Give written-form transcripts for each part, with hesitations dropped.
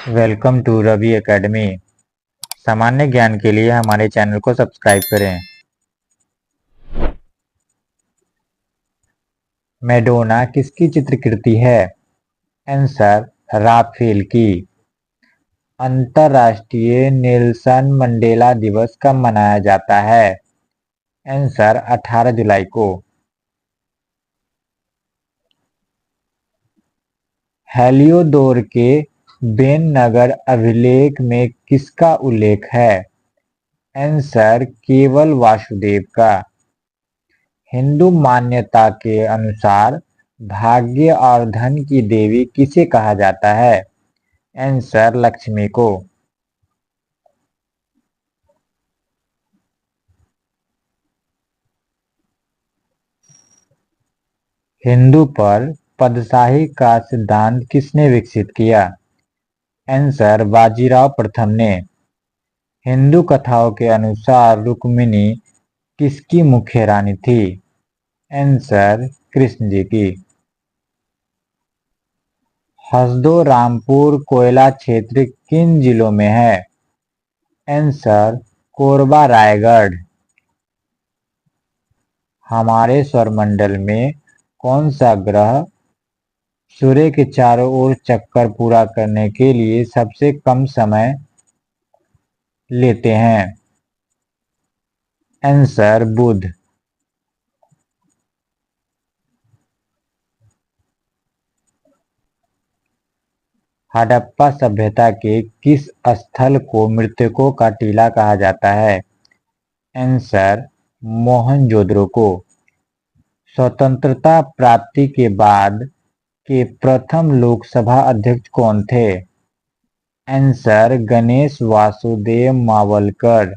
Welcome to Ravi academy. सामान्य ज्ञान के लिए हमारे चैनल को सब्सक्राइब करें। मैडोना किसकी चित्रकृति है? आंसर राफेल की। अंतर्राष्ट्रीय नेल्सन मंडेला दिवस कब मनाया जाता है? आंसर 18 जुलाई को। हेलियोडोर के बेन नगर अभिलेख में किसका उल्लेख है? आंसर केवल वासुदेव का। हिंदू मान्यता के अनुसार भाग्य और धन की देवी किसे कहा जाता है? आंसर लक्ष्मी को। हिंदू पर पदशाही का सिद्धांत किसने विकसित किया? आंसर बाजीराव प्रथम ने। हिंदू कथाओं के अनुसार रुक्मिणी किसकी मुख्य रानी थी? आंसर कृष्ण जी की। हसदो रामपुर कोयला क्षेत्र किन जिलों में है? आंसर कोरबा रायगढ़। हमारे सौरमंडल में कौन सा ग्रह सूर्य के चारों ओर चक्कर पूरा करने के लिए सबसे कम समय लेते हैं? आंसर बुध। हड़प्पा सभ्यता के किस स्थल को मृतकों का टीला कहा जाता है? आंसर मोहनजोदड़ो को। स्वतंत्रता प्राप्ति के बाद के प्रथम लोकसभा अध्यक्ष कौन थे? आंसर गणेश वासुदेव मावलकर।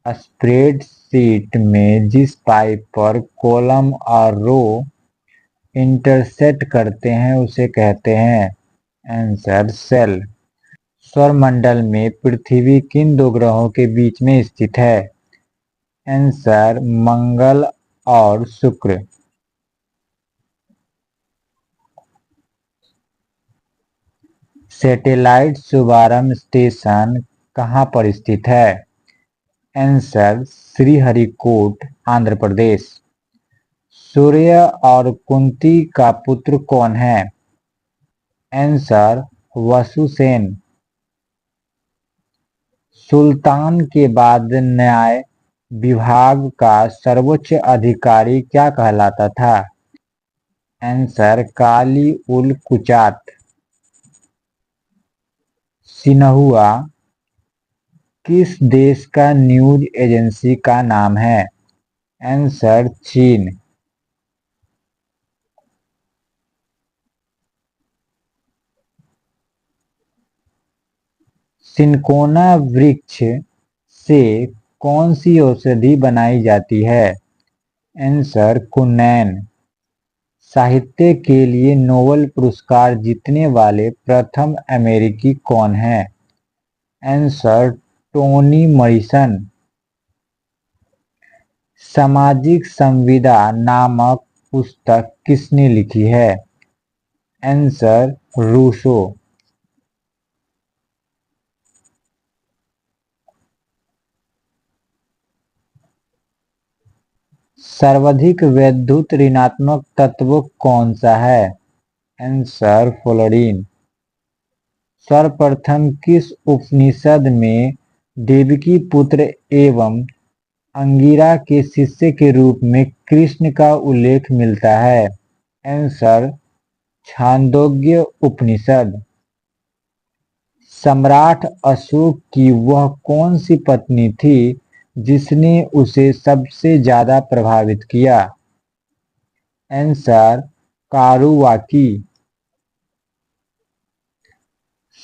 स्प्रेडशीट में जिस पाइप पर कॉलम और रो इंटरसेक्ट करते हैं उसे कहते हैं? Answer cell. सौरमंडल में पृथ्वी किन दो ग्रहों के बीच में स्थित है? आंसर मंगल और शुक्र। सैटेलाइट शुभारंभ स्टेशन कहाँ पर स्थित है? आंसर श्रीहरिकोट आंध्र प्रदेश। सूर्य और कुंती का पुत्र कौन है? आंसर वसुसेन। सुल्तान के बाद न्याय विभाग का सर्वोच्च अधिकारी क्या कहलाता था? आंसर काली उल कुचात। सिन्हुआ किस देश का न्यूज एजेंसी का नाम है? आंसर चीन। सिनकोना वृक्ष से कौन सी औषधि बनाई जाती है? आंसर कुनैन। साहित्य के लिए नोबेल पुरस्कार जीतने वाले प्रथम अमेरिकी कौन हैं? Answer Toni Morrison. सामाजिक संविदा नामक पुस्तक किसने लिखी है? Answer Rousseau. सर्वाधिक वैद्युत ऋणात्मक तत्व कौन सा है? Answer fluorine. सर्वप्रथम किस उपनिषद में देवकी पुत्र एवं अंगिरा के शिष्य के रूप में कृष्ण का उल्लेख मिलता है? आंसर छांदोग्य उपनिषद। सम्राट अशोक की वह कौन सी पत्नी थी जिसने उसे सबसे ज्यादा प्रभावित किया? आंसर कारुवाकी।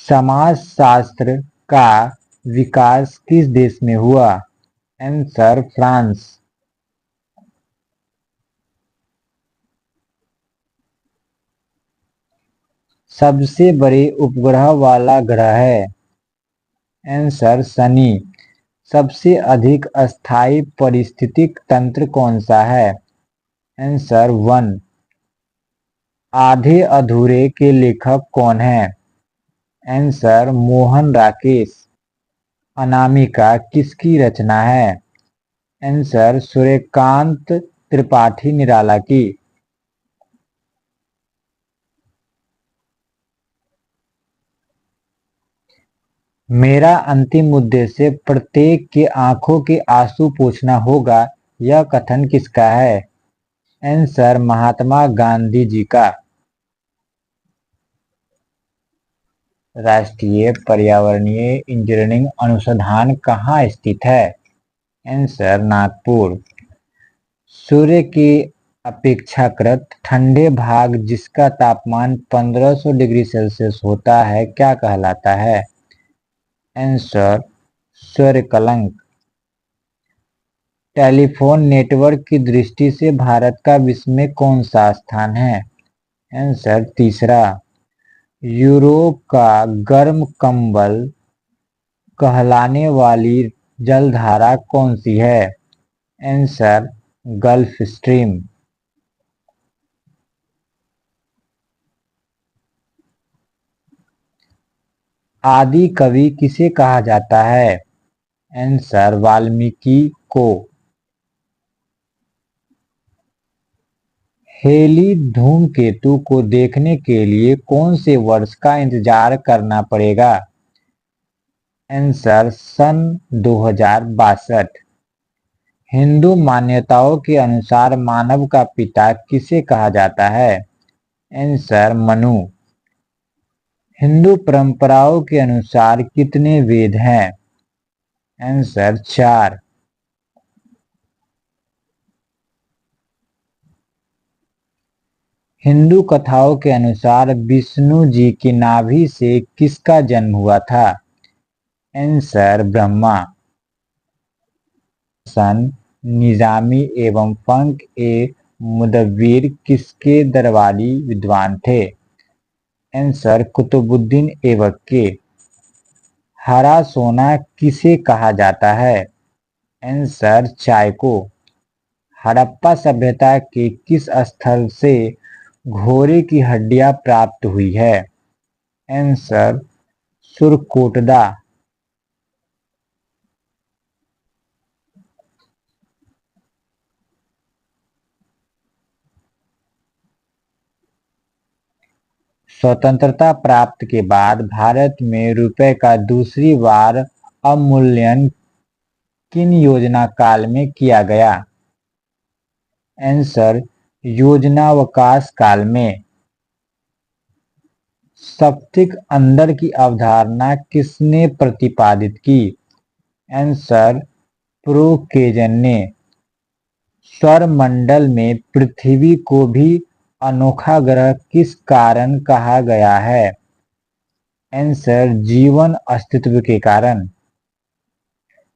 समाजशास्त्र का विकास किस देश में हुआ? Answer France. सबसे बड़े उपग्रह वाला ग्रह है? आंसर शनि। सबसे अधिक अस्थायी पारिस्थितिक तंत्र कौन सा है? Answer one. आधे अधूरे के लेखक कौन हैं? आंसर मोहन राकेश। अनामिका किसकी रचना है? आंसर सूर्यकांत त्रिपाठी निराला की। मेरा अंतिम उद्देश्य प्रत्येक के आंखों के आंसू पोंछना होगा, यह कथन किसका है? आंसर महात्मा गांधी जी का। राष्ट्रीय पर्यावरणीय इंजीनियरिंग अनुसंधान कहाँ स्थित है? आंसर नागपुर। सूर्य के अपेक्षाकृत ठंडे भाग जिसका तापमान 1500 डिग्री सेल्सियस होता है क्या कहलाता है? आंसर सूर्यकलंक। टेलीफोन नेटवर्क की दृष्टि से भारत का विश्व में कौन सा स्थान है? आंसर तीसरा। यूरोप का गर्म कंबल कहलाने वाली जलधारा कौन सी है? Answer gulf stream. आदि कवि किसे कहा जाता है? आंसर वाल्मीकि को। हेली धूमकेतु को देखने के लिए कौन से वर्ष का इंतजार करना पड़ेगा? आंसर सन 2062। हिंदू मान्यताओं के अनुसार मानव का पिता किसे कहा जाता है? आंसर मनु। हिंदू परंपराओं के अनुसार कितने वेद हैं? आंसर 4। हिंदू कथाओं के अनुसार विष्णु जी की नाभि से किसका जन्म हुआ था? आंसर ब्रह्मा। सन निजामी एवं फंक-ए-मुदव्विर किसके दरबारी विद्वान थे? आंसर कुतुबुद्दीन ऐबक के। हरा सोना किसे कहा जाता है? आंसर चाय को। हड़प्पा सभ्यता के किस स्थल से घोड़े की हड्डियां प्राप्त हुई है? आंसर सुरकोटदा। स्वतंत्रता प्राप्त के बाद भारत में रुपए का दूसरी बार अवमूल्यन किन योजना काल में किया गया? आंसर योजनावकाश काल में। सप्तिक अंदर की अवधारणा किसने प्रतिपादित की? आंसर प्रोकेजन ने। सौरमंडल में पृथ्वी को भी अनोखा ग्रह किस कारण कहा गया है? आंसर जीवन अस्तित्व के कारण।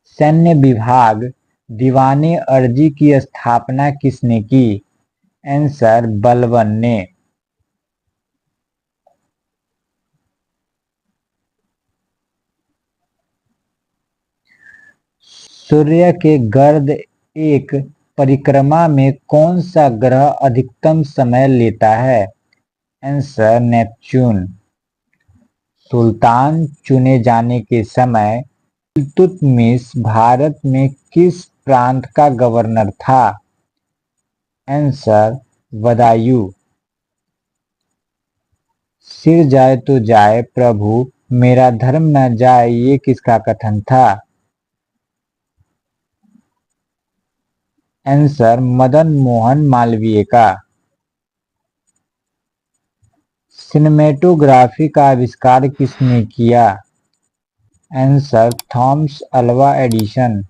सैन्य विभाग दीवाने अर्जी की स्थापना किसने की? आंसर बलबन ने। सूर्य के गर्द एक परिक्रमा में कौन सा ग्रह अधिकतम समय लेता है? Answer Neptune. सुल्तान चुने जाने के समय इल्तुतमिश भारत में किस प्रांत का गवर्नर था? आंसर बदायूं। सिर जाए तो जाए प्रभु मेरा धर्म न जाए ये किसका कथन था? आंसर मदन मोहन मालवीय का। सिनेमेटोग्राफी का आविष्कार किसने किया? Answer Thomas Alva Edison.